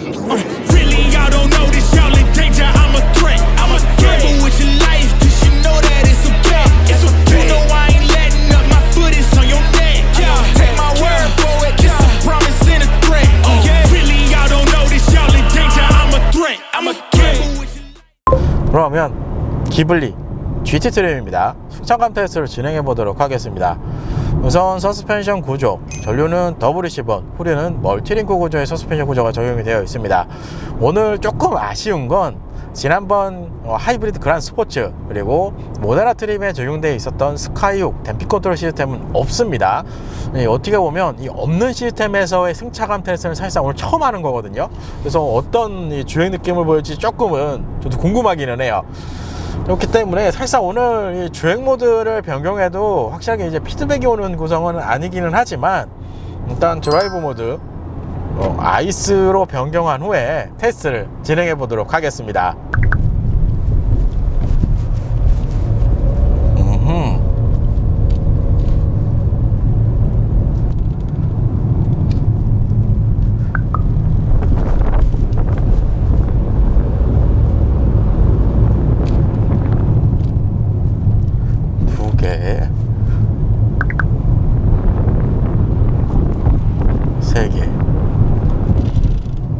Really, y'all don't know this, y'all in danger. I'm a threat. I'm a gamble with your life, cause you know that it's okay. It's okay. You know I ain't letting up, my foot is on your neck. Yeah, take my word for it, it's a promise and a threat. Oh yeah. Really, y'all don't know this, y'all in danger. I'm a threat. I'm a gamble with your life. 그러면 기블리 GT 트림입니다. 승차감 테스트를 진행해 보도록 하겠습니다. 우선 서스펜션 구조, 전류는 WC1, 후륜은 멀티링크 구조의 서스펜션 구조가 적용이 되어 있습니다. 오늘 조금 아쉬운 건 지난번 하이브리드 그란 스포츠 그리고 모데나 트림에 적용되어 있었던 스카이훅 댐핑 컨트롤 시스템은 없습니다. 어떻게 보면 이 없는 시스템에서의 승차감 테스트는 사실상 오늘 처음 하는 거거든요. 그래서 어떤 이 주행 느낌을 보일지 조금은 저도 궁금하기는 해요. 그렇기 때문에 사실상 오늘 이 주행 모드를 변경해도 확실하게 이제 피드백이 오는 구성은 아니기는 하지만 일단 드라이브 모드 아이스로 변경한 후에 테스트를 진행해 보도록 하겠습니다.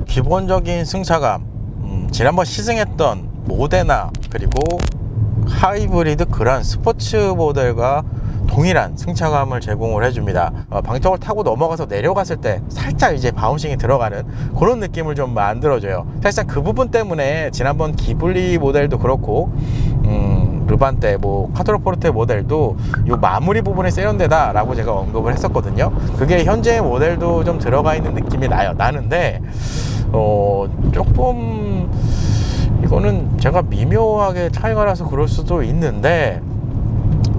기본적인 승차감, 지난번 시승했던 모데나 그리고 하이브리드 그란 스포츠 모델과 동일한 승차감을 제공을 해줍니다. 방턱을 타고 넘어가서 내려갔을 때 살짝 이제 바운싱이 들어가는 그런 느낌을 좀 만들어줘요. 사실상 그 부분 때문에 지난번 기블리 모델도 그렇고 르반떼, 카트로포르테 모델도 이 마무리 부분이 세련되다 라고 제가 언급을 했었거든요. 그게 현재 모델도 좀 들어가 있는 느낌이 나는데 조금 이거는 제가 미묘하게 차이가 나서 그럴 수도 있는데,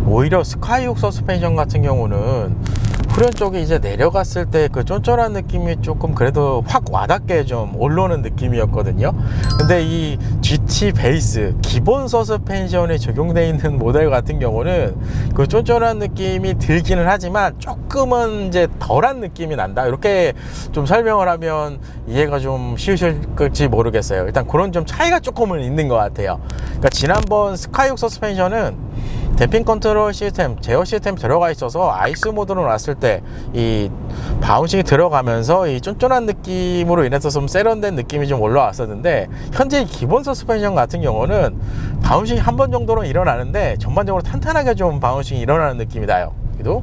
오히려 스카이훅 서스펜션 같은 경우는 후륜 쪽에 이제 내려갔을 때 그 쫀쫀한 느낌이 조금 그래도 확 와닿게 좀 올라오는 느낌이었거든요. 근데 이 GT 베이스 기본 서스펜션에 적용되어 있는 모델 같은 경우는 그 쫀쫀한 느낌이 들기는 하지만 조금은 이제 덜한 느낌이 난다, 이렇게 좀 설명을 하면 이해가 좀 쉬우실지 모르겠어요. 일단 그런 좀 차이가 조금은 있는 것 같아요. 그러니까 지난번 스카이훅 서스펜션은 댐핑 컨트롤 시스템, 제어 시스템이 들어가 있어서 아이스 모드로 놨을 때 이 바운싱이 들어가면서 이 쫀쫀한 느낌으로 인해서 좀 세련된 느낌이 좀 올라왔었는데, 현재 기본 서스펜션 같은 경우는 바운싱이 한 번 정도는 일어나는데 전반적으로 탄탄하게 좀 바운싱이 일어나는 느낌이 나요. 그래도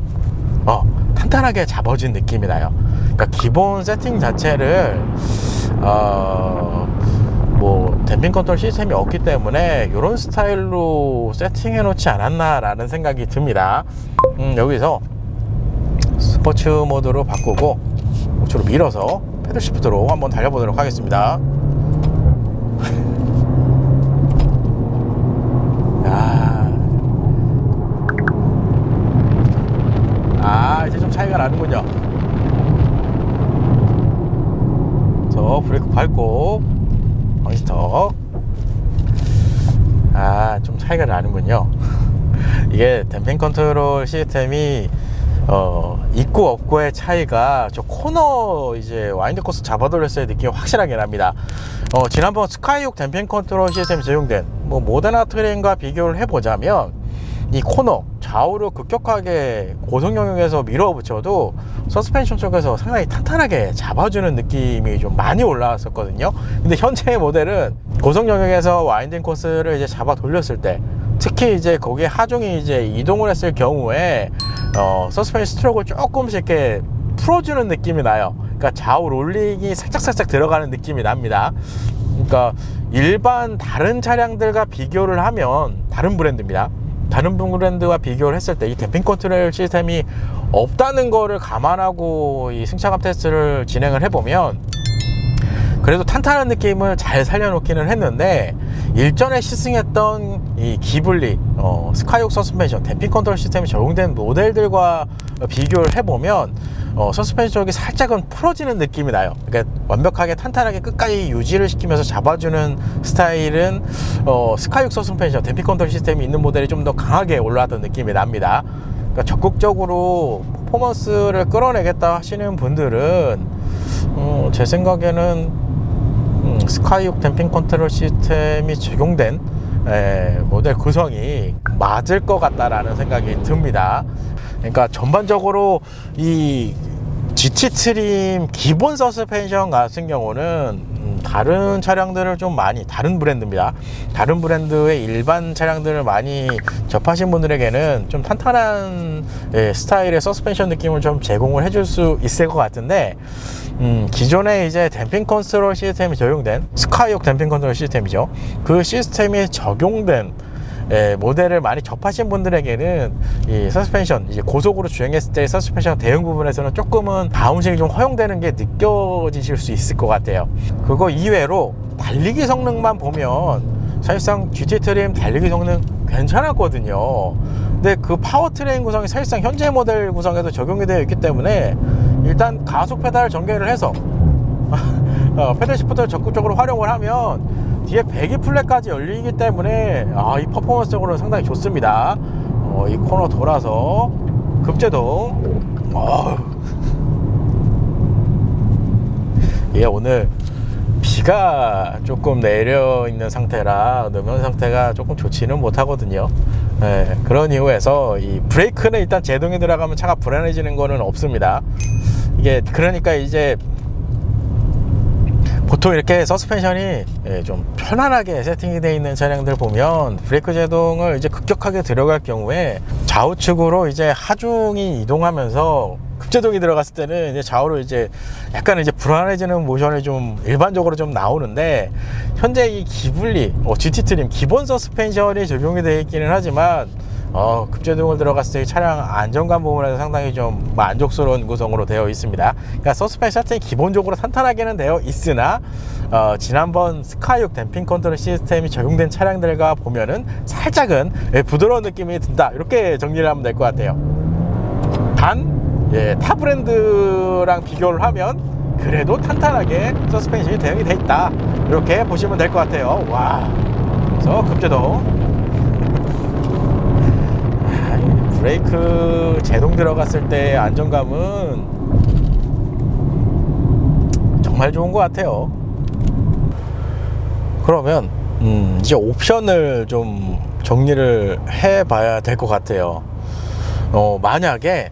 탄탄하게 잡아진 느낌이 나요. 그러니까 기본 세팅 자체를 댐핑 컨트롤 시스템이 없기 때문에 이런 스타일로 세팅해 놓지 않았나 라는 생각이 듭니다. 여기서 스포츠 모드로 바꾸고 우측으로 밀어서 패들 시프트로 한번 달려보도록 하겠습니다. 이제 좀 차이가 나는군요. 브레이크 밟고 방지턱, 좀 차이가 나는군요. 이게 댐핑 컨트롤 시스템이 있고 없고의 차이가 저 코너 이제 와인드 코스 잡아 돌렸을 때 느낌이 확실하게 납니다. 지난번 스카이훅 댐핑 컨트롤 시스템이 적용된 모데나 트림과 비교를 해보자면 이 코너 좌우로 급격하게 고속 영역에서 밀어붙여도 서스펜션 쪽에서 상당히 탄탄하게 잡아주는 느낌이 좀 많이 올라왔었거든요. 근데 현재의 모델은 고속 영역에서 와인딩 코스를 이제 잡아 돌렸을 때, 특히 이제 거기에 하중이 이제 이동을 했을 경우에 서스펜션 스트로크를 조금씩 이렇게 풀어주는 느낌이 나요. 그러니까 좌우 롤링이 살짝살짝 들어가는 느낌이 납니다. 그러니까 일반 다른 차량들과 비교를 하면, 다른 브랜드입니다. 다른 브랜드와 비교를 했을 때 이 댐핑 컨트롤 시스템이 없다는 거를 감안하고 이 승차감 테스트를 진행을 해보면 그래도 탄탄한 느낌을 잘 살려놓기는 했는데, 일전에 시승했던 이 기블리 스카이훅 서스펜션 댐핑 컨트롤 시스템이 적용된 모델들과 비교를 해보면 서스펜션 쪽이 살짝은 풀어지는 느낌이 나요. 그러니까 완벽하게 탄탄하게 끝까지 유지를 시키면서 잡아주는 스타일은 스카이훅 서스펜션 댐핑 컨트롤 시스템이 있는 모델이 좀 더 강하게 올라왔던 느낌이 납니다. 그러니까 적극적으로 퍼포먼스를 끌어내겠다 하시는 분들은 제 생각에는 스카이육 댐핑 컨트롤 시스템이 적용된 모델 구성이 맞을 것 같다라는 생각이 듭니다. 그러니까 전반적으로 이 GT 트림 기본 서스펜션 같은 경우는 다른 차량들을 좀 많이, 다른 브랜드입니다. 다른 브랜드의 일반 차량들을 많이 접하신 분들에게는 좀 탄탄한 스타일의 서스펜션 느낌을 좀 제공을 해줄 수 있을 것 같은데, 기존에 이제 댐핑 컨트롤 시스템이 적용된 스카이옥 댐핑 컨트롤 시스템이죠. 그 시스템이 적용된 모델을 많이 접하신 분들에게는 이 서스펜션, 이제 고속으로 주행했을 때 서스펜션 대응 부분에서는 조금은 다운식이 좀 허용되는 게 느껴지실 수 있을 것 같아요. 그거 이외로 달리기 성능만 보면 사실상 GT 트림 달리기 성능 괜찮았거든요. 근데 그 파워트레인 구성이 사실상 현재 모델 구성에도 적용이 되어 있기 때문에 일단 가속 페달 전개를 해서 페달 시프트를 적극적으로 활용을 하면 뒤에 배기 플랫까지 열리기 때문에 이 퍼포먼스적으로는 상당히 좋습니다. 이 코너 돌아서 급제동. 예, 오늘 비가 조금 내려 있는 상태라 노면 상태가 조금 좋지는 못하거든요. 그런 이유에서 이 브레이크는 일단 제동이 들어가면 차가 불안해지는 거는 없습니다. 이게 그러니까 이제 보통 이렇게 서스펜션이 좀 편안하게 세팅이 되어 있는 차량들 보면 브레이크 제동을 이제 급격하게 들어갈 경우에 좌우측으로 이제 하중이 이동하면서 급제동이 들어갔을 때는 이제 좌우로 이제 약간 이제 불안해지는 모션이 좀 일반적으로 좀 나오는데, 현재 이 기블리 GT 트림 기본 서스펜션이 적용이 되어 있기는 하지만 급제동을 들어갔을 때 차량 안정감 부분에서 상당히 좀 만족스러운 구성으로 되어 있습니다. 그러니까 서스펜션 세팅이 기본적으로 탄탄하게는 되어 있으나 지난번 스카이옥 댐핑 컨트롤 시스템이 적용된 차량들과 보면은 살짝은 부드러운 느낌이 든다, 이렇게 정리를 하면 될 것 같아요. 단 타 브랜드랑 비교를 하면 그래도 탄탄하게 서스펜션이 대응이 돼 있다, 이렇게 보시면 될 것 같아요. 와, 그래서 급제동, 브레이크 제동 들어갔을 때 안정감은 정말 좋은 것 같아요. 그러면 이제 옵션을 좀 정리를 해 봐야 될 것 같아요. 만약에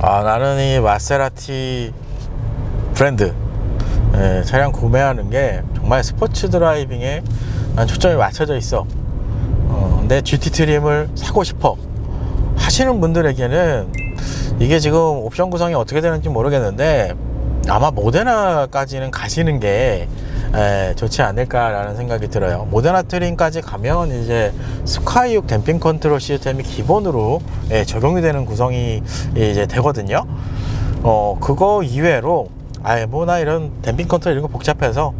나는 이 마세라티 브랜드 차량 구매하는 게 정말 스포츠 드라이빙에 난 초점이 맞춰져 있어, 근데 GT 트림을 사고 싶어 하시는 분들에게는 이게 지금 옵션 구성이 어떻게 되는지 모르겠는데 아마 모데나까지는 가시는 게 좋지 않을까라는 생각이 들어요. 모데나 트림까지 가면 이제 스카이육 댐핑 컨트롤 시스템이 기본으로 적용이 되는 구성이 이제 되거든요. 그거 이외로 나 이런 댐핑 컨트롤 이런 거 복잡해서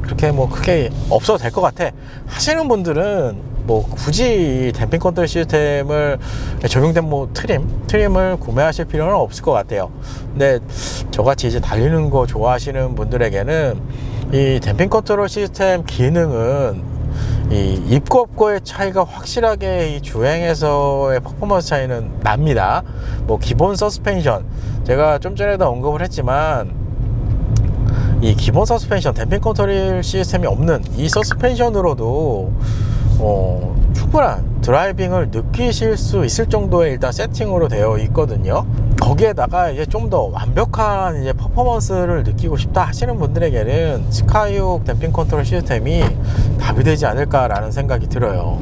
그렇게 뭐 크게 없어도 될 것 같아 하시는 분들은 뭐 굳이 댐핑 컨트롤 시스템을 적용된 트림을 구매하실 필요는 없을 것 같아요. 근데 저같이 이제 달리는 거 좋아하시는 분들에게는 이 댐핑 컨트롤 시스템 기능은 이 입고 없고의 차이가 확실하게 이 주행에서의 퍼포먼스 차이는 납니다. 뭐 기본 서스펜션, 제가 좀 전에도 언급을 했지만 이 기본 서스펜션 댐핑 컨트롤 시스템이 없는 이 서스펜션으로도 충분한 드라이빙을 느끼실 수 있을 정도의 일단 세팅으로 되어 있거든요. 거기에다가 이제 좀 더 완벽한 이제 퍼포먼스를 느끼고 싶다 하시는 분들에게는 스카이옥 댐핑 컨트롤 시스템이 답이 되지 않을까라는 생각이 들어요.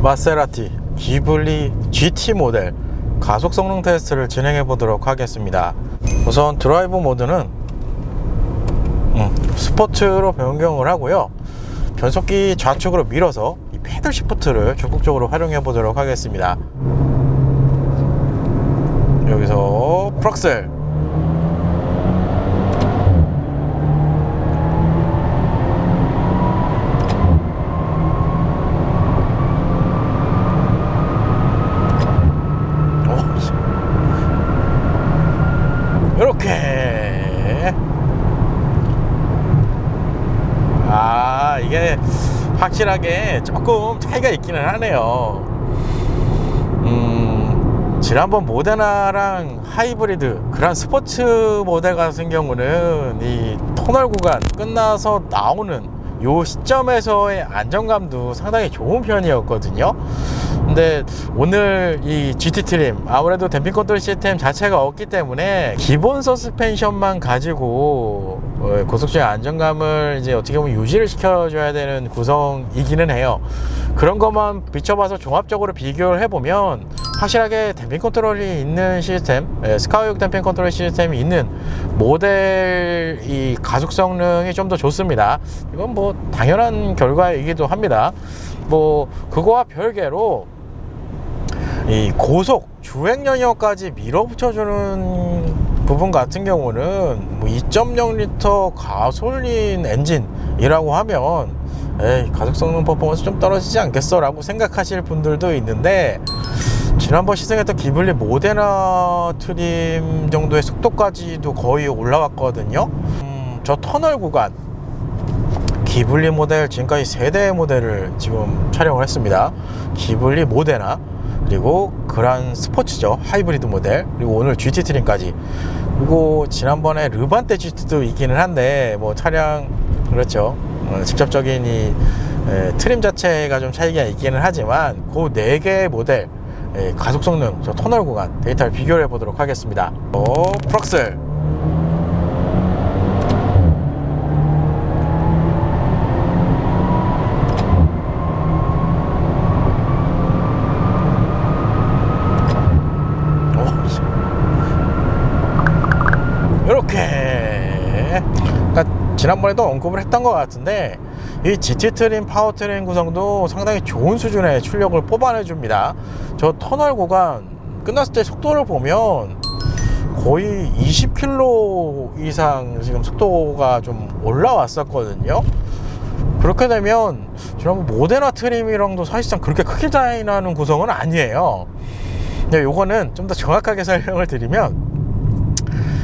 마세라티 기블리 GT 모델 가속 성능 테스트를 진행해 보도록 하겠습니다. 우선 드라이브 모드는 스포츠로 변경을 하고요. 변속기 좌측으로 밀어서 이 패들 시프트를 적극적으로 활용해 보도록 하겠습니다. 여기서 프락셀, 이렇게 이게 확실하게 조금 차이가 있기는 하네요. 지난번 모데나랑 하이브리드 그란 스포츠 모델 같은 경우는 이 터널 구간 끝나서 나오는 요 시점에서의 안정감도 상당히 좋은 편이었거든요. 근데 오늘 이 GT 트림 아무래도 댐핑 컨트롤 시스템 자체가 없기 때문에 기본 서스펜션만 가지고 고속주행 안정감을 이제 어떻게 보면 유지를 시켜줘야 되는 구성이기는 해요. 그런 것만 비춰봐서 종합적으로 비교를 해보면 확실하게 댐핑 컨트롤이 있는 시스템, 스카이육 댐핑 컨트롤 시스템이 있는 모델 이 가속 성능이 좀 더 좋습니다. 이건 뭐 당연한 결과이기도 합니다. 뭐 그거와 별개로 이 고속 주행 영역까지 밀어붙여주는 부분 같은 경우는 뭐 2.0L 가솔린 엔진이라고 하면 에이, 가속 성능 퍼포먼스 좀 떨어지지 않겠어 라고 생각하실 분들도 있는데, 지난번 시승했던 기블리 모데나 트림 정도의 속도까지도 거의 올라왔거든요. 저 터널 구간 기블리 모델 지금까지 3대의 모델을 지금 촬영을 했습니다. 기블리 모데나, 그리고 그란 스포츠죠, 하이브리드 모델, 그리고 오늘 GT 트림까지, 그리고 지난번에 르반떼 GT도 있기는 한데 뭐 차량 그렇죠, 직접적인 이 트림 자체가 좀 차이가 있기는 하지만 그 4개의 모델 가속 성능, 저 터널 구간 데이터를 비교를 해보도록 하겠습니다. 프럭셀 이렇게, 그러니까 지난번에도 언급을 했던 것 같은데 이 GT 트림 파워트레인 구성도 상당히 좋은 수준의 출력을 뽑아내 줍니다. 저 터널 구간 끝났을 때 속도를 보면 거의 20km 이상 지금 속도가 좀 올라왔었거든요. 그렇게 되면 지난번 모데나 트림이랑도 사실상 그렇게 크게 차이 나는 구성은 아니에요. 근데 요거는 좀 더 정확하게 설명을 드리면,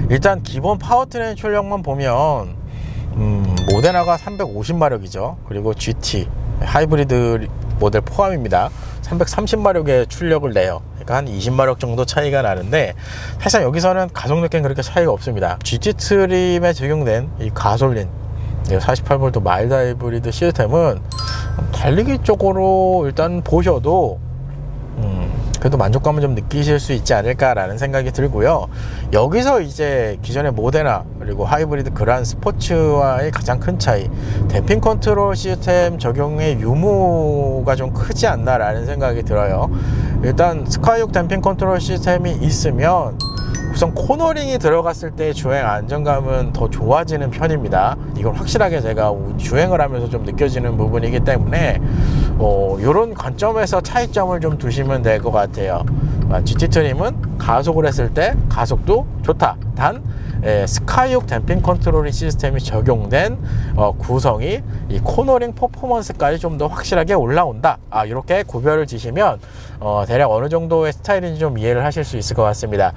일단 기본 파워트레인 출력만 보면 모데나가 350마력이죠. 그리고 GT 하이브리드 모델 포함입니다. 330마력의 출력을 내요. 그러니까 한 20마력 정도 차이가 나는데, 사실 여기서는 가속 느낌 그렇게 차이가 없습니다. GT 트림에 적용된 이 가솔린 48V 마일드 하이브리드 시스템은 달리기 쪽으로 일단 보셔도 그래도 만족감을 좀 느끼실 수 있지 않을까라는 생각이 들고요. 여기서 이제 기존의 모데나 그리고 하이브리드 그란 스포츠와의 가장 큰 차이, 댐핑 컨트롤 시스템 적용의 유무가 좀 크지 않나라는 생각이 들어요. 일단 스카이육 댐핑 컨트롤 시스템이 있으면 우선 코너링이 들어갔을 때 주행 안정감은 더 좋아지는 편입니다. 이건 확실하게 제가 주행을 하면서 좀 느껴지는 부분이기 때문에 이런 관점에서 차이점을 좀 두시면 될 것 같아요. GT 트림은 가속을 했을 때 가속도 좋다. 단 스카이육 댐핑 컨트롤 시스템이 적용된 구성이 이 코너링 퍼포먼스까지 좀 더 확실하게 올라온다. 이렇게 구별을 지시면 대략 어느 정도의 스타일인지 좀 이해를 하실 수 있을 것 같습니다.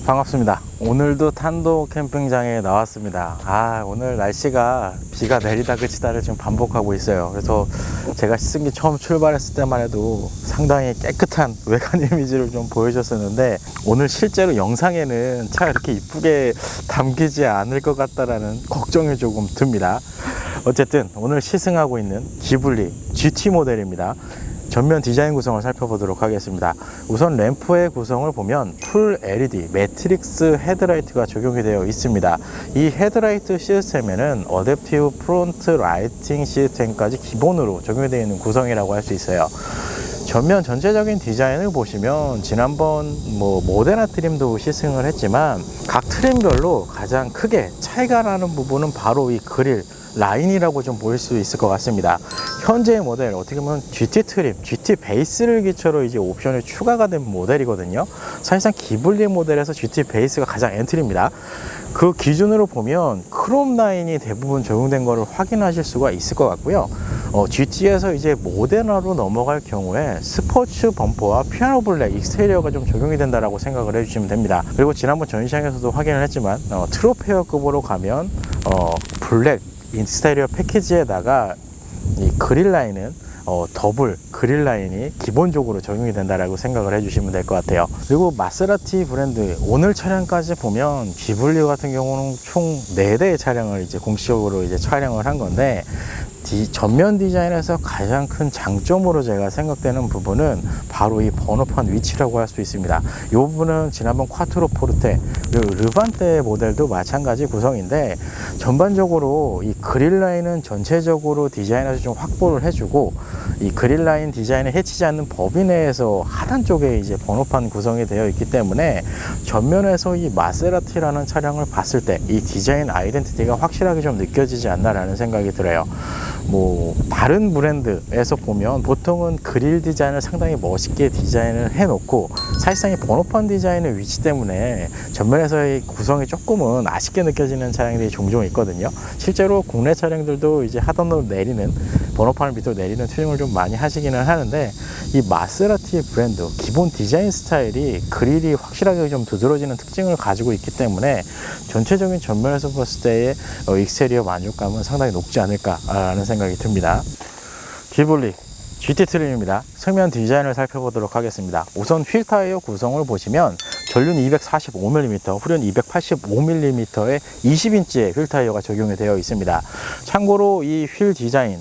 반갑습니다. 오늘도 탄도 캠핑장에 나왔습니다. 오늘 날씨가 비가 내리다 그치다를 지금 반복하고 있어요. 그래서 제가 시승기 처음 출발했을 때만 해도 상당히 깨끗한 외관 이미지를 좀 보여줬었는데, 오늘 실제로 영상에는 차가 이렇게 이쁘게 담기지 않을 것 같다라는 걱정이 조금 듭니다. 어쨌든 오늘 시승하고 있는 기블리 GT 모델입니다. 전면 디자인 구성을 살펴보도록 하겠습니다. 우선 램프의 구성을 보면 풀 LED 매트릭스 헤드라이트가 적용이 되어 있습니다. 이 헤드라이트 시스템에는 어댑티브 프론트 라이팅 시스템까지 기본으로 적용이 되어 있는 구성이라고 할 수 있어요. 전면 전체적인 디자인을 보시면 지난번 모데나 트림도 시승을 했지만 각 트림별로 가장 크게 차이가 나는 부분은 바로 이 그릴 라인이라고 좀 보일 수 있을 것 같습니다. 현재의 모델 어떻게 보면 GT 트림, GT 베이스를 기초로 이제 옵션이 추가가 된 모델이거든요. 사실상 기블리 모델에서 GT 베이스가 가장 엔트리입니다. 그 기준으로 보면 크롬 라인이 대부분 적용된 것을 확인하실 수가 있을 것 같고요. GT에서 이제 모데나로 넘어갈 경우에 스포츠 범퍼와 피아노 블랙 익스테리어가 좀 적용이 된다라고 생각을 해주시면 됩니다. 그리고 지난번 전시장에서도 확인을 했지만 트로페어급으로 가면 블랙 인스테리어 패키지에다가 이 그릴 라인은 더블 그릴 라인이 기본적으로 적용이 된다라고 생각을 해주시면 될 것 같아요. 그리고 마세라티 브랜드 오늘 차량까지 보면 기블리 같은 경우는 총 4대의 차량을 이제 공식적으로 이제 촬영을 한 건데 전면 디자인에서 가장 큰 장점으로 제가 생각되는 부분은 바로 이 번호판 위치라고 할 수 있습니다. 이 부분은 지난번 콰트로 포르테 그리고 르반테 모델도 마찬가지 구성인데 전반적으로 이 그릴 라인은 전체적으로 디자인에서 좀 확보를 해주고 이 그릴 라인 디자인을 해치지 않는 범위 내에서 하단 쪽에 이제 번호판 구성이 되어 있기 때문에 전면에서 이 마세라티라는 차량을 봤을 때 이 디자인 아이덴티티가 확실하게 좀 느껴지지 않나라는 생각이 들어요. 다른 브랜드에서 보면 보통은 그릴 디자인을 상당히 멋있게 디자인을 해놓고 사실상 이 번호판 디자인의 위치 때문에 전면에서의 구성이 조금은 아쉽게 느껴지는 차량들이 종종 있거든요. 실제로 국내 차량들도 이제 하단으로 내리는 번호판을 밑으로 내리는 튜닝을 좀 많이 하시기는 하는데 이 마세라티 브랜드 기본 디자인 스타일이 그릴이 확실하게 좀 두드러지는 특징을 가지고 있기 때문에 전체적인 전면에서 봤을 때의 익스테리어 만족감은 상당히 높지 않을까라는 생각이 듭니다. 기블리 GT 트림입니다. 측면 디자인을 살펴보도록 하겠습니다. 우선 휠 타이어 구성을 보시면 전륜 245mm, 후륜 285mm의 20인치의 휠 타이어가 적용이 되어 있습니다. 참고로 이 휠 디자인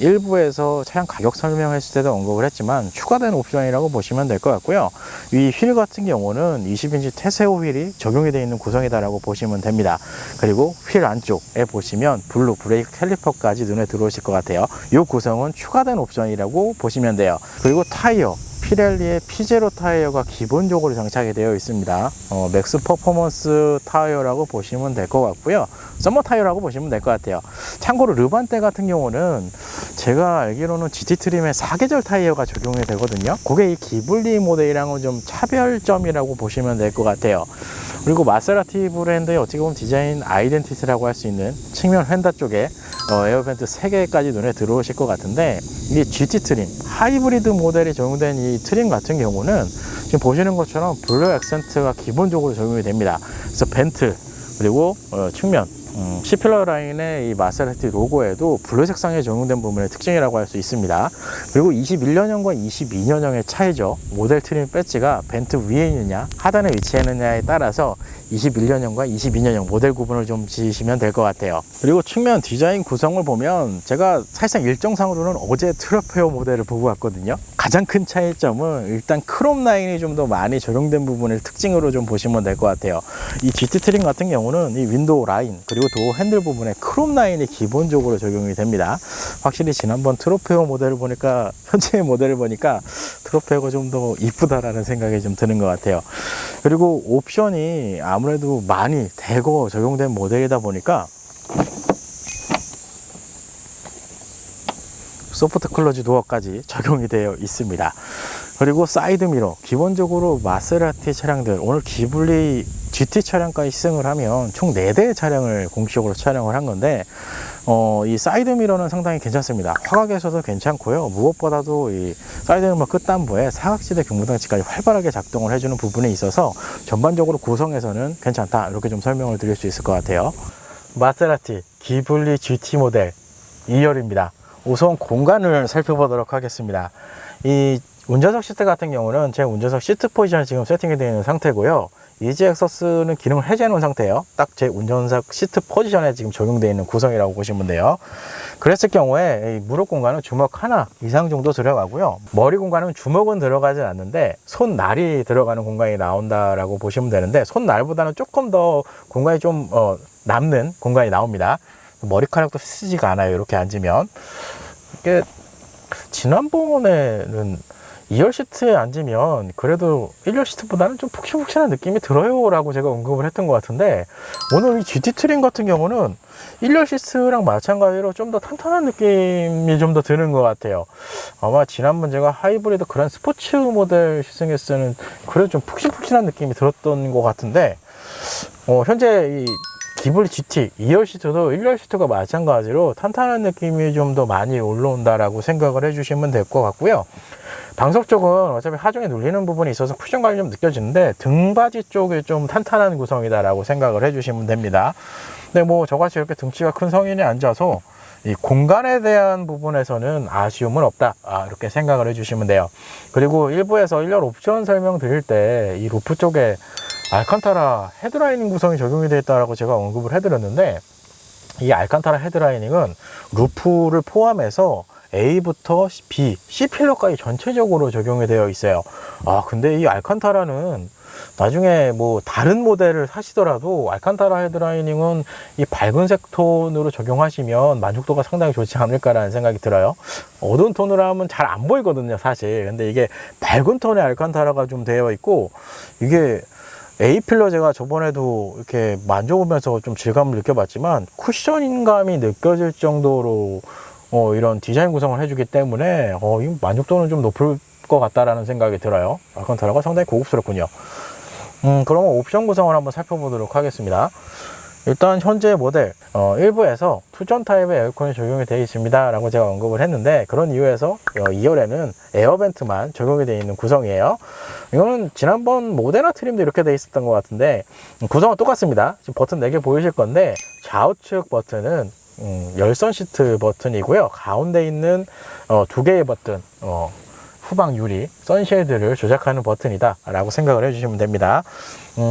일부에서 차량 가격 설명했을 때도 언급을 했지만 추가된 옵션이라고 보시면 될 것 같고요. 이 휠 같은 경우는 20인치 테세오 휠이 적용이 되어 있는 구성이다라고 보시면 됩니다. 그리고 휠 안쪽에 보시면 블루 브레이크 캘리퍼까지 눈에 들어오실 것 같아요. 이 구성은 추가된 옵션이라고 보시면 돼요. 그리고 타이어 피렐리의 P0 타이어가 기본적으로 장착이 되어 있습니다. 맥스 퍼포먼스 타이어라고 보시면 될 것 같고요. 서머 타이어라고 보시면 될 것 같아요. 참고로 르반테 같은 경우는 제가 알기로는 GT 트림에 4계절 타이어가 적용이 되거든요. 그게 이 기블리 모델이랑은 좀 차별점이라고 보시면 될 것 같아요. 그리고 마세라티 브랜드의 어떻게 보면 디자인 아이덴티티라고 할 수 있는 측면 휀다 쪽에 에어벤트 3개까지 눈에 들어오실 것 같은데 이 GT 트림 하이브리드 모델이 적용된 이 트림 같은 경우는 지금 보시는 것처럼 블루 액센트가 기본적으로 적용이 됩니다. 그래서 벤트 그리고 측면 C필러 라인의 이 마세라티 로고에도 블루 색상에 적용된 부분의 특징이라고 할 수 있습니다. 그리고 21년형과 22년형의 차이죠. 모델 트림 배지가 벤트 위에 있느냐 하단에 위치했느냐에 따라서 21년형과 22년형 모델 구분을 좀 지으시면 될 것 같아요. 그리고 측면 디자인 구성을 보면 제가 사실상 일정상으로는 어제 트로페어 모델을 보고 왔거든요. 가장 큰 차이점은 일단 크롬 라인이 좀 더 많이 적용된 부분을 특징으로 좀 보시면 될 것 같아요. 이 GT 트림 같은 경우는 이 윈도우 라인 그리고 도어 핸들 부분에 크롬 라인이 기본적으로 적용이 됩니다. 확실히 지난번 트로페어 모델을 보니까 현재의 모델을 보니까 트로페어가 좀 더 이쁘다라는 생각이 좀 드는 것 같아요. 그리고 옵션이 아무래도 많이 대거 적용된 모델이다 보니까 소프트 클로즈 도어까지 적용이 되어 있습니다. 그리고 사이드 미러 기본적으로 마세라티 차량들 오늘 기블리 GT 차량까지 시승을 하면 총 4대의 차량을 공식적으로 촬영을 한 건데 이 사이드 미러는 상당히 괜찮습니다. 화각에서도 괜찮고요. 무엇보다도 이 사이드 미러 끝단부에 사각지대 경부장치까지 활발하게 작동을 해주는 부분이 있어서 전반적으로 구성에서는 괜찮다 이렇게 좀 설명을 드릴 수 있을 것 같아요. 마세라티 기블리 GT 모델 2열입니다. 우선 공간을 살펴보도록 하겠습니다. 이 운전석 시트 같은 경우는 제 운전석 시트 포지션이 지금 세팅이 되어 있는 상태고요. 이지 액서스는 기능을 해제해 놓은 상태예요. 딱 제 운전석 시트 포지션에 지금 적용되어 있는 구성이라고 보시면 돼요. 그랬을 경우에 이 무릎 공간은 주먹 하나 이상 정도 들어가고요. 머리 공간은 주먹은 들어가지 않는데 손날이 들어가는 공간이 나온다라고 보시면 되는데, 손날보다는 조금 더 공간이 좀 남는 공간이 나옵니다. 머리카락도 쓰지가 않아요. 이렇게 앉으면. 이게 지난번에는 2열 시트에 앉으면 그래도 1열 시트보다는 좀 푹신푹신한 느낌이 들어요 라고 제가 언급을 했던 것 같은데, 오늘 이 GT 트림 같은 경우는 1열 시트랑 마찬가지로 좀 더 탄탄한 느낌이 좀 더 드는 것 같아요. 아마 지난번 제가 하이브리드 그란 스포츠 모델 시승했을 때는 그래도 좀 푹신푹신한 느낌이 들었던 것 같은데, 현재 이 기블리 GT 2열 시트도 1열 시트가 마찬가지로 탄탄한 느낌이 좀 더 많이 올라온다라고 생각을 해주시면 될 것 같고요. 방석 쪽은 어차피 하중에 눌리는 부분이 있어서 쿠션감이 좀 느껴지는데, 등받이 쪽이 좀 탄탄한 구성이다라고 생각을 해주시면 됩니다. 근데 뭐 저같이 이렇게 등치가 큰 성인이 앉아서 이 공간에 대한 부분에서는 아쉬움은 없다, 이렇게 생각을 해주시면 돼요. 그리고 일부에서 1열 옵션 설명 드릴 때 이 루프 쪽에 알칸타라 헤드라이닝 구성이 적용이 되어 있다고 제가 언급을 해드렸는데, 이 알칸타라 헤드라이닝은 루프를 포함해서 A부터 B, C 필러까지 전체적으로 적용이 되어 있어요. 근데 이 알칸타라는 나중에 뭐 다른 모델을 사시더라도 알칸타라 헤드라이닝은 이 밝은색 톤으로 적용하시면 만족도가 상당히 좋지 않을까라는 생각이 들어요. 어두운 톤으로 하면 잘 안 보이거든요, 사실. 근데 이게 밝은 톤의 알칸타라가 좀 되어 있고, 이게 A필러 제가 저번에도 이렇게 만져보면서 좀 질감을 느껴봤지만 쿠션감이 느껴질 정도로 이런 디자인 구성을 해주기 때문에 이 만족도는 좀 높을 것 같다라는 생각이 들어요. 알칸타라가 상당히 고급스럽군요. 그러면 옵션 구성을 한번 살펴보도록 하겠습니다. 일단 현재 모델 일부에서 투전 타입의 에어컨이 적용이 되어 있습니다 라고 제가 언급을 했는데, 그런 이유에서 2열에는 에어벤트만 적용이 되어 있는 구성이에요. 이거는 지난번 모데나 트림도 이렇게 되어 있었던 것 같은데, 구성은 똑같습니다. 지금 버튼 4개 보이실 건데, 좌우측 버튼은 열선 시트 버튼이고요. 가운데 있는 2개의 버튼, 후방 유리, 선쉐이드를 조작하는 버튼이다 라고 생각을 해주시면 됩니다.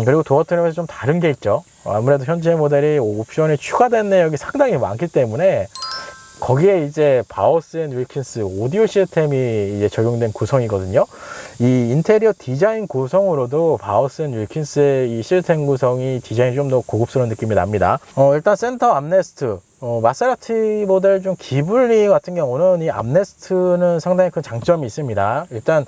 그리고 도어 트림에서 좀 다른 게 있죠. 아무래도 현재 모델이 옵션이 추가된 내역이 상당히 많기 때문에 거기에 이제 바우스 앤 윌킨스 오디오 시스템이 이제 적용된 구성이거든요. 이 인테리어 디자인 구성으로도 바우스 앤 윌킨스의 이 시스템 구성이 디자인이 좀 더 고급스러운 느낌이 납니다. 일단 센터 암레스트, 마세라티 모델 중 기블리 같은 경우는 이 암레스트는 상당히 큰 장점이 있습니다. 일단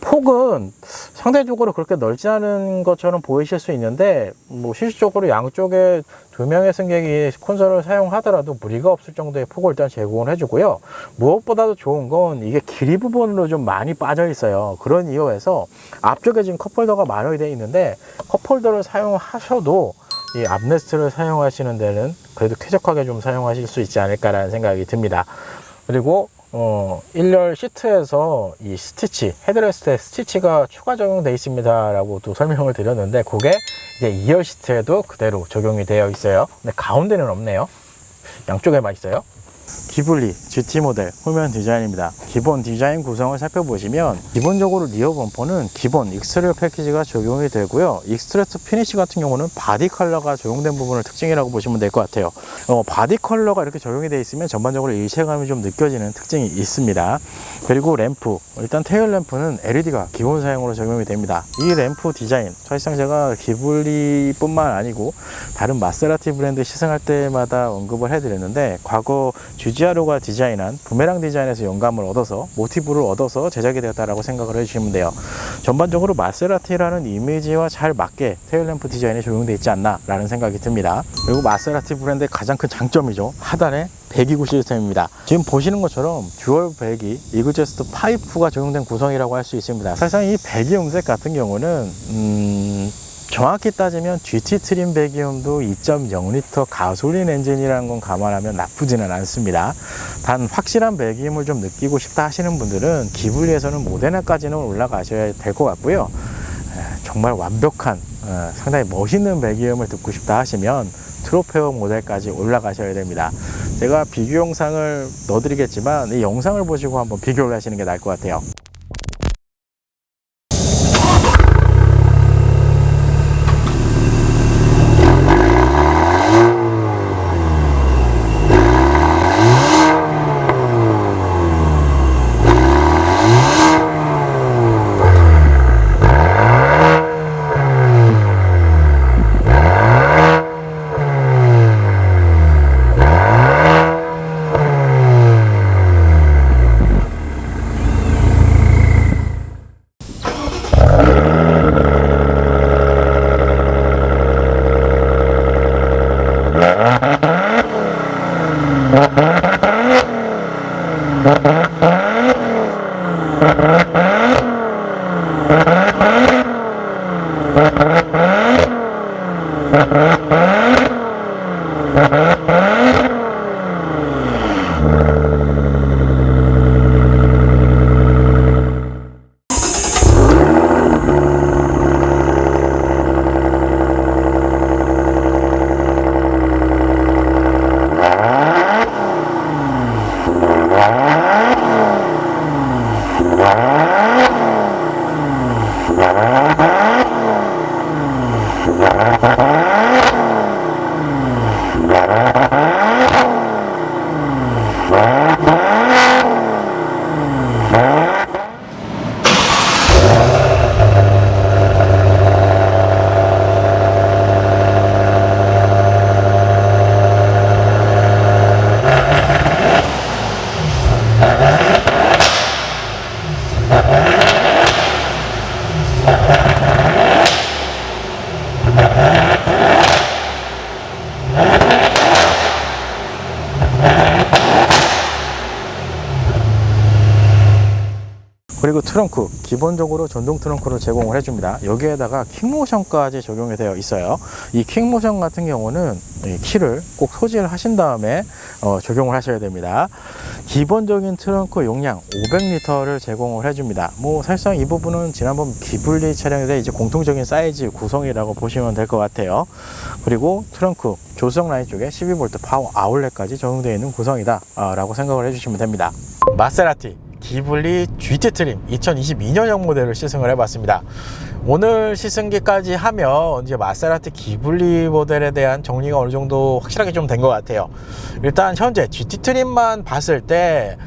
폭은 상대적으로 그렇게 넓지 않은 것처럼 보이실 수 있는데, 뭐 실질적으로 양쪽에 2명의 승객이 콘솔을 사용하더라도 무리가 없을 정도의 폭을 일단 제공을 해주고요. 무엇보다도 좋은 건 이게 길이 부분으로 좀 많이 빠져 있어요. 그런 이유에서 앞쪽에 지금 컵홀더가 마련이 되어 있는데, 컵홀더를 사용하셔도 이 암레스트를 사용하시는 데는 그래도 쾌적하게 좀 사용하실 수 있지 않을까라는 생각이 듭니다. 그리고 1열 시트에서 이 스티치, 헤드레스트에 스티치가 추가 적용되어 있습니다 라고 또 설명을 드렸는데, 그게 이제 2열 시트에도 그대로 적용이 되어 있어요. 근데 가운데는 없네요. 양쪽에만 있어요. 기블리 GT 모델 후면 디자인입니다. 기본 디자인 구성을 살펴보시면, 기본적으로 리어 범퍼는 기본 익스트리어 패키지가 적용이 되고요. 익스트레스 피니시 같은 경우는 바디 컬러가 적용된 부분을 특징이라고 보시면 될 것 같아요. 바디 컬러가 이렇게 적용이 되어 있으면 전반적으로 일체감이 좀 느껴지는 특징이 있습니다. 그리고 램프, 일단 테일 램프는 LED가 기본 사용으로 적용이 됩니다. 이 램프 디자인, 사실상 제가 기블리 뿐만 아니고 다른 마세라티 브랜드 시승할 때마다 언급을 해드렸는데, 과거 주지아로가 디자인한 부메랑 디자인에서 영감을 얻어서, 모티브를 얻어서 제작이 되었다라고 생각을 해주시면 돼요. 전반적으로 마세라티라는 이미지와 잘 맞게 테일램프 디자인이 적용되어 있지 않나 라는 생각이 듭니다. 그리고 마세라티 브랜드의 가장 큰 장점이죠. 하단에 배기구 시스템입니다. 지금 보시는 것처럼 듀얼 배기 이그제스트 파이프가 적용된 구성이라고 할 수 있습니다. 사실상 이 배기 음색 같은 경우는 정확히 따지면 GT 트림 배기음도 2.0L 가솔린 엔진이라는 건 감안하면 나쁘지는 않습니다. 단 확실한 배기음을 좀 느끼고 싶다 하시는 분들은 기블리에서는 모데나까지는 올라가셔야 될 것 같고요. 정말 완벽한 상당히 멋있는 배기음을 듣고 싶다 하시면 트로페오 모델까지 올라가셔야 됩니다. 제가 비교 영상을 넣어드리겠지만 이 영상을 보시고 한번 비교를 하시는 게 나을 것 같아요. 그리고 트렁크, 기본적으로 전동 트렁크를 제공을 해줍니다. 여기에다가 킥모션까지 적용이 되어 있어요. 이 킥모션 같은 경우는 이 키를 꼭 소지를 하신 다음에 적용을 하셔야 됩니다. 기본적인 트렁크 용량 500리터를 제공을 해줍니다. 뭐 사실상 이 부분은 지난번 기블리 차량에 이제 공통적인 사이즈 구성이라고 보시면 될 것 같아요. 그리고 트렁크 조수석 라인 쪽에 12V 파워 아울렛까지 적용되어 있는 구성이다 라고 생각을 해주시면 됩니다. 마세라티 기블리 GT 트림 2022년형 모델을 시승을 해봤습니다. 오늘 시승기까지 하면 이제 마세라티 기블리 모델에 대한 정리가 어느 정도 확실하게 좀 된 것 같아요. 일단 현재 GT 트림만 봤을 때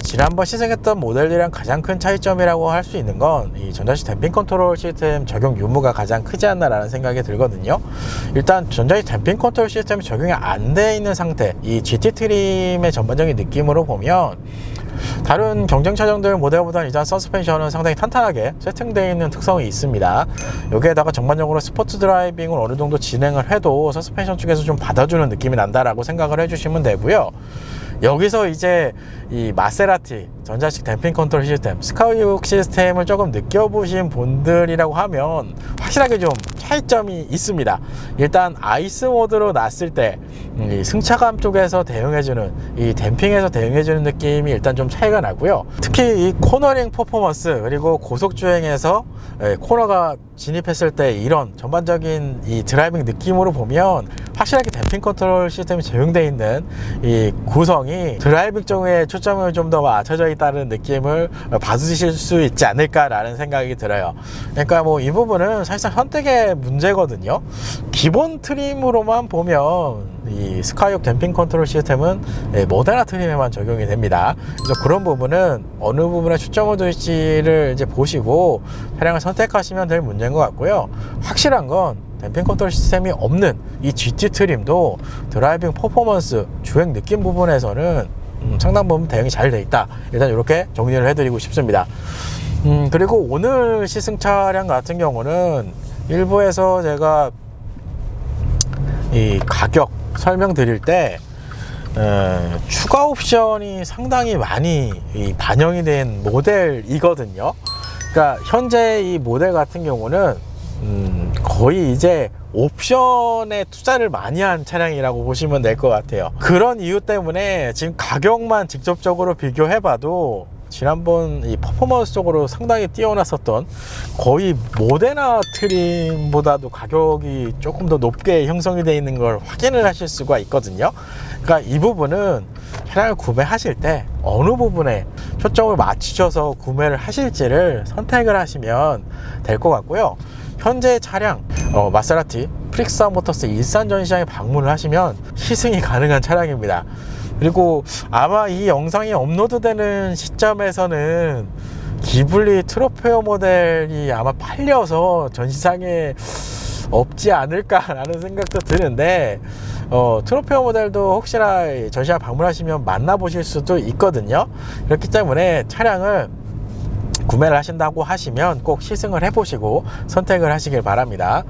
지난번 시승했던 모델들이랑 가장 큰 차이점이라고 할 수 있는 건 이 전자식 댐핑 컨트롤 시스템 적용 유무가 가장 크지 않나라는 생각이 들거든요. 일단 전자식 댐핑 컨트롤 시스템이 적용이 안 돼 있는 상태, 이 GT 트림의 전반적인 느낌으로 보면 다른 경쟁 차량들 모델보다는 일단 서스펜션은 상당히 탄탄하게 세팅되어 있는 특성이 있습니다. 여기에다가 전반적으로 스포츠 드라이빙을 어느 정도 진행을 해도 서스펜션 쪽에서 좀 받아주는 느낌이 난다라고 생각을 해주시면 되고요. 여기서 이제 이 마세라티 전자식 댐핑 컨트롤 시스템, 스카이육 시스템을 조금 느껴보신 분들이라고 하면 확실하게 좀 차이점이 있습니다. 일단 아이스 모드로 놨을 때 이 승차감 쪽에서 대응해주는, 이 댐핑에서 대응해주는 느낌이 일단 좀 차이가 나고요. 특히 이 코너링 퍼포먼스, 그리고 고속주행에서 코너가 진입했을 때 이런 전반적인 이 드라이빙 느낌으로 보면 확실하게 댐핑 컨트롤 시스템이 적용되어 있는 이 구성이 드라이빙 쪽에 초점을 좀 더 맞춰져 있다는 느낌을 받으실 수 있지 않을까라는 생각이 들어요. 그러니까 뭐 이 부분은 사실상 선택의 문제거든요. 기본 트림으로만 보면 이 스카이옥 댐핑 컨트롤 시스템은 모데나 트림에만 적용이 됩니다. 그래서 그런 부분은 어느 부분에 초점을 둘지를 이제 보시고 차량을 선택하시면 될 문제인 것 같고요. 확실한 건 댐핑 컨트롤 시스템이 없는 이 GT 트림도 드라이빙 퍼포먼스, 주행 느낌 부분에서는 상당 부분 대응이 잘 돼 있다. 일단 이렇게 정리를 해드리고 싶습니다. 그리고 오늘 시승 차량 같은 경우는 일부에서 제가 이 가격 설명드릴 때 추가 옵션이 상당히 많이 반영이 된 모델이거든요. 그러니까 현재 이 모델 같은 경우는 거의 이제 옵션에 투자를 많이 한 차량이라고 보시면 될 것 같아요. 그런 이유 때문에 지금 가격만 직접적으로 비교해봐도 지난번 이 퍼포먼스 쪽으로 상당히 뛰어났었던 거의 모데나 트림보다도 가격이 조금 더 높게 형성이 되어 있는 걸 확인을 하실 수가 있거든요. 그러니까 이 부분은 차량을 구매하실 때 어느 부분에 초점을 맞추셔서 구매를 하실지를 선택을 하시면 될 것 같고요. 현재 차량 마세라티 프릭사 모터스 일산 전시장에 방문을 하시면 시승이 가능한 차량입니다. 그리고 아마 이 영상이 업로드되는 시점에서는 기블리 트로페어 모델이 아마 팔려서 전시장에 없지 않을까라는 생각도 드는데 트로페어 모델도 혹시나 전시장 방문하시면 만나보실 수도 있거든요. 그렇기 때문에 차량을 구매를 하신다고 하시면 꼭 시승을 해보시고 선택을 하시길 바랍니다.